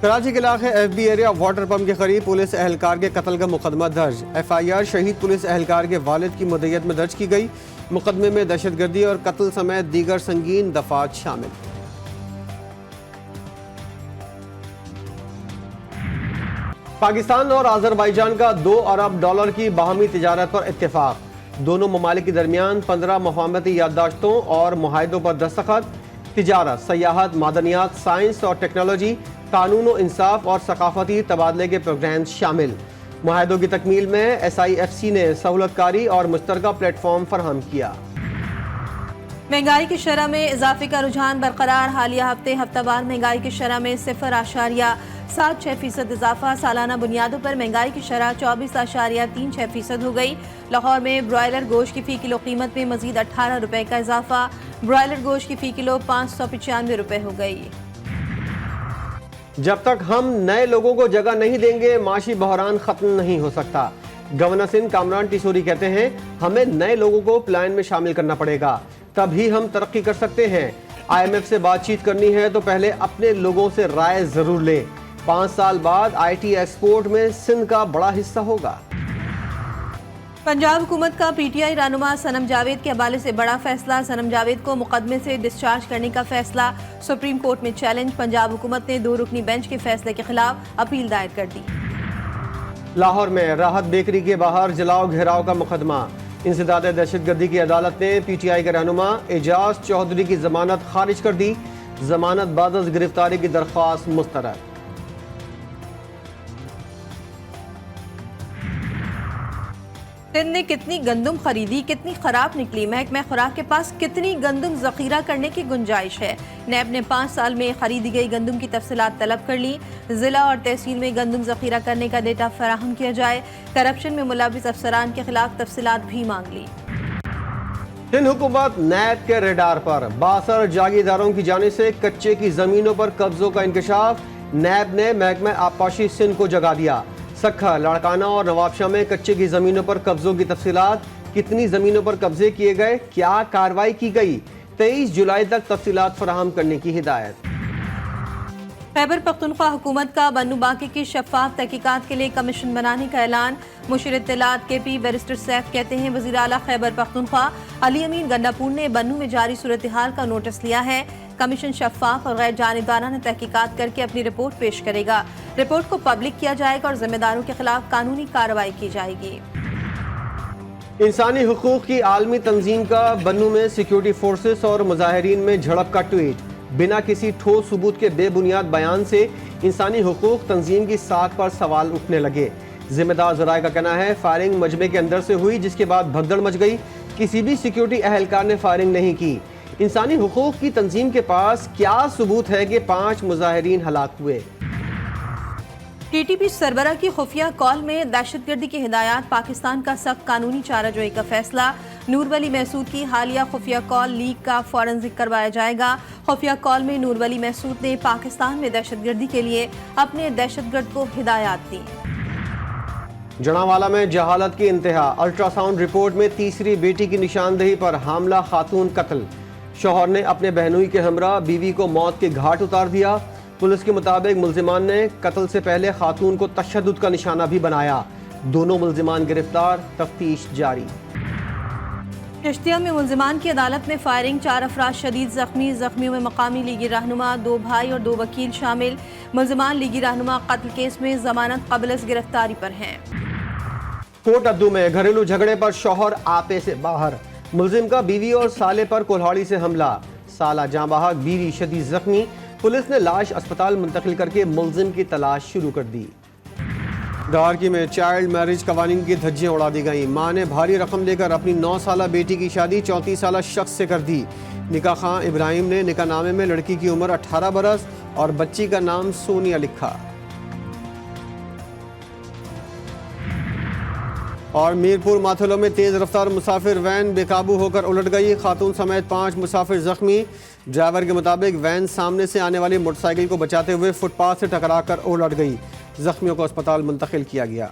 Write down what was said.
कराची के इलाके FB area water pump के करीब पुलिस एहलकार के कत्ल का मुकदमा दर्ज। FIR शहीद पुलिस एहलकार के वालिद की मुद्दत में दर्ज की गई। मुकदमे में दहशतगर्दी और कत्ल समेत दीगर संगीन दफात शामिल। पाकिस्तान और आज़रबाईजान का $2 अरब की बाहमी तिजारत पर इत्तेफाक। दोनों ममालिक के दरमियान 15 मफाहमती याददाश्तों और मुआहदों पर दस्तखत। तिजारत, सयाहत, मादनियात, साइंस और टेक्नोलॉजी, कानून और इंसाफ और सकाफती तबादले के प्रोग्राम शामिल। मुआहदों की तकमील में SIFC ने सहूलतकारी और मुश्तरका प्लेटफॉर्म फराहम किया। महंगाई की शरह में इजाफे का रुझान बरकरार। हालिया हफ्तावार महंगाई की शरह में 0.76% इजाफा। सालाना बुनियादों पर महंगाई की शरह 24.36% हो गई। लाहौर में ब्रॉयलर गोश्त की फ़ी किलो कीमत में मजीद 18 रुपए का इजाफा। ब्रॉयलर गोश्त की फ़ी किलो 595 रुपए हो गई। जब तक हम नए लोगों को जगह नहीं देंगे, माशी बहरान खत्म नहीं हो सकता। गवर्नर सिंध कामरान टिसोरी कहते हैं, हमें नए लोगों को प्लान में शामिल करना पड़ेगा, तभी हम तरक्की कर सकते हैं। IMF से बातचीत करनी है तो पहले अपने लोगों से राय जरूर लें। 5 साल बाद IT एक्सपोर्ट में सिंध का बड़ा हिस्सा होगा। पंजाब हुकूमत का PTI रहनुमा सनम जावेद के हवाले से बड़ा फैसला। सनम जावेद को मुकदमे से डिस्चार्ज करने का फैसला सुप्रीम कोर्ट में चैलेंज। पंजाब हुकूमत ने 2 रुकनी बेंच के फैसले के खिलाफ अपील दायर कर दी। लाहौर में राहत बेकरी के बाहर जलाओ घेराव का मुकदमा। इंसदाद दहशतगर्दी की अदालत ने PTI के रहनुमा एजाज चौधरी की जमानत खारिज कर दी। जमानत बाद अज गिरफ्तारी की दरख्वास्त मुस्तरद। सिंध ने कितनी गंदुम खरीदी, कितनी खराब निकली? महकमा खुराक के पास कितनी गंदुम जखीरा करने की गुंजाइश है? नैब ने 5 साल में खरीदी गई गंदुम की तफसीलात तलब कर ली। जिला और तहसील में गंदुम जखीरा करने का डेटा फराहम किया जाए। करप्शन में मुलविस अफसरान के खिलाफ तफसीलात भी मांग ली। सिंध हुकूमत नैब के रेडार पर। 62 जागीरदारों की जानिब से कच्चे की जमीनों पर कब्जों का इंकशाफ। नैब ने महकमा आबपाशी सिंध को जगा दिया। सखा, लाड़काना और नवाबशाह में कच्चे की जमीनों पर कब्जों की तफसीलात। कितनी जमीनों पर कब्जे किए गए, क्या कार्रवाई की गई? 23 जुलाई तक तफसीलात फराहम करने की हिदायत। खैबर पख्तूनख्वा हुकूमत का बन्नू बाकी की शफाफ तहकीकात के लिए कमीशन बनाने का ऐलान। मुशीर इत्तलात KP बैरिस्टर सैफ कहते हैं, वज़ीर आला खैबर पख्तूनख्वा अली अमीन गंडापुर ने बन्नू में जारी सूरत हाल का नोटिस लिया है। कमीशन शफाफ और गैर जानिबदाराना तहकीकात करके अपनी रिपोर्ट पेश करेगा। रिपोर्ट को पब्लिक किया जाएगा और जिम्मेदारों के खिलाफ कानूनी कार्रवाई की जाएगी। इंसानी हुकूक की आलमी तंजीम का बन्नू में सिक्योरिटी फोर्सेस और मुजाहिरीन में झड़प का ट्वीट। बिना किसी ठोस सबूत के बेबुनियाद बयान से इंसानी हुकूक तंजीम की साख पर सवाल उठने लगे। जिम्मेदार जराए का कहना है, फायरिंग मजमे के अंदर से हुई, जिसके बाद भगदड़ मच गई। किसी भी सिक्योरिटी एहलकार ने फायरिंग नहीं की। इंसानी हुकूक की तंजीम के पास क्या सबूत है कि 5 मुजाहिरीन हलाक हुए? TTP सरबरा की खुफिया कॉल में दहशतगर्दी की हिदायत। पाकिस्तान का सख्त कानूनी चाराजोई का फैसला। नूर वली महसूद की हालिया खुफिया कॉल लीक का फॉरेंसिक करवाया जाएगा। खुफिया कॉल में नूर वली महसूद ने पाकिस्तान में दहशतगर्दी के लिए अपने दहशतगर्द को हिदायत दी। जनावाला में जहालत की इंतहा। अल्ट्रासाउंड रिपोर्ट में तीसरी बेटी की निशानदेही पर हामला खातून कत्ल। शौहर ने अपने बहनोई के हमरा बीवी को मौत के घाट उतार दिया। पुलिस के मुताबिक मुल्जिमान ने कत्ल से पहले खातून को तशद्दुद का निशाना भी बनाया। दोनों मुल्जिमान गिरफ्तार, तफ्तीश जारी। चिश्तिया में मुल्जिमान की अदालत में फायरिंग, 4 अफराद शदीद जख्मी। जख्मियों में मकामी लीगी रहनुमा, 2 भाई और 2 वकील शामिल। मुल्जिमान लीगी रहनुमा कत्ल केस में जमानत कबल गिरफ्तारी पर हैं। कोट अद्दू में घरेलू झगड़े पर शौहर आपे से बाहर। मुल्जिम का बीवी और साले पर कुल्हाड़ी से हमला। साला जाँ बहक, बीवी शदीद जख्मी। पुलिस ने लाश अस्पताल मुंतकिल करके मुल्जिम की तलाश शुरू कर दी। दारकी में चाइल्ड मैरिज कवानीन की धज्जियां उड़ा दी गई। मां ने भारी रकम लेकर अपनी 9 साला बेटी की शादी 34 साला शख्स से कर दी। निकाह खां इब्राहिम ने निकाहनामे में लड़की की उम्र 18 बरस और बच्ची का नाम सोनिया लिखा। और मीरपुर माथुलो में तेज रफ्तार मुसाफिर वैन बेकाबू होकर उलट गई। खातून समेत 5 मुसाफिर जख्मी। ड्राइवर के मुताबिक वैन सामने से आने वाली मोटरसाइकिल को बचाते हुए फुटपाथ से टकराकर उलट गई। जख्मियों को अस्पताल मुंतकिल किया गया।